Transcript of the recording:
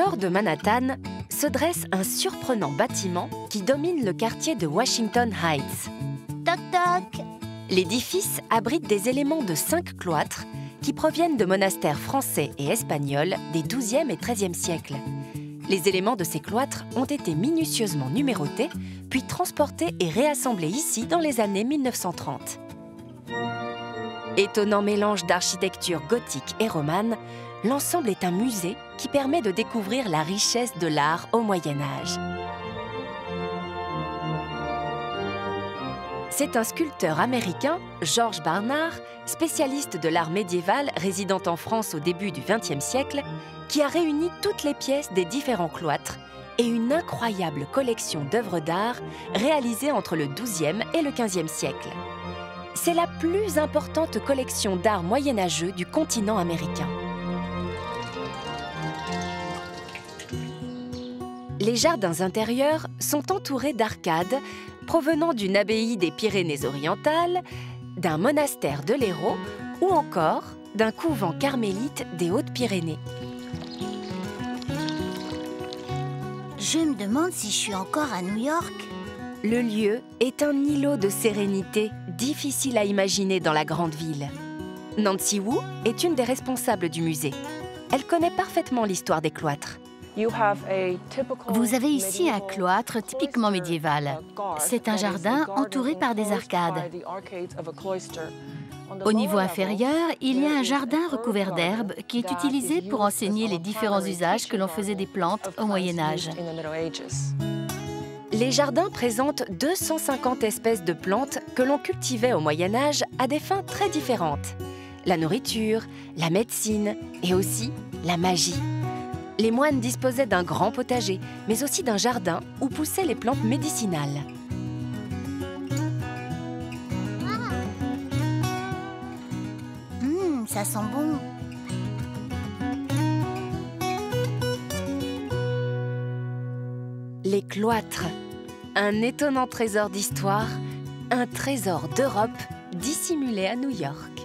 nord de Manhattan se dresse un surprenant bâtiment qui domine le quartier de Washington Heights. Toc toc. L'édifice abrite des éléments de 5 cloîtres qui proviennent de monastères français et espagnols des XIIe et XIIIe siècles. Les éléments de ces cloîtres ont été minutieusement numérotés, puis transportés et réassemblés ici dans les années 1930. Étonnant mélange d'architecture gothique et romane, l'ensemble est un musée qui permet de découvrir la richesse de l'art au Moyen-Âge. C'est un sculpteur américain, George Barnard, spécialiste de l'art médiéval résidant en France au début du XXe siècle, qui a réuni toutes les pièces des différents cloîtres et une incroyable collection d'œuvres d'art réalisées entre le XIIe et le XVe siècle. C'est la plus importante collection d'art moyenâgeux du continent américain. Les jardins intérieurs sont entourés d'arcades provenant d'une abbaye des Pyrénées-Orientales, d'un monastère de l'Hérault ou encore d'un couvent carmélite des Hautes-Pyrénées. Je me demande si je suis encore à New York. Le lieu est un îlot de sérénité difficile à imaginer dans la grande ville. Nancy Wu est une des responsables du musée. Elle connaît parfaitement l'histoire des cloîtres. Vous avez ici un cloître typiquement médiéval. C'est un jardin entouré par des arcades. Au niveau inférieur, il y a un jardin recouvert d'herbes qui est utilisé pour enseigner les différents usages que l'on faisait des plantes au Moyen-Âge. Les jardins présentent 250 espèces de plantes que l'on cultivait au Moyen-Âge à des fins très différentes. La nourriture, la médecine et aussi la magie. Les moines disposaient d'un grand potager, mais aussi d'un jardin où poussaient les plantes médicinales. Ça sent bon. Les cloîtres, un étonnant trésor d'histoire, un trésor d'Europe dissimulé à New York.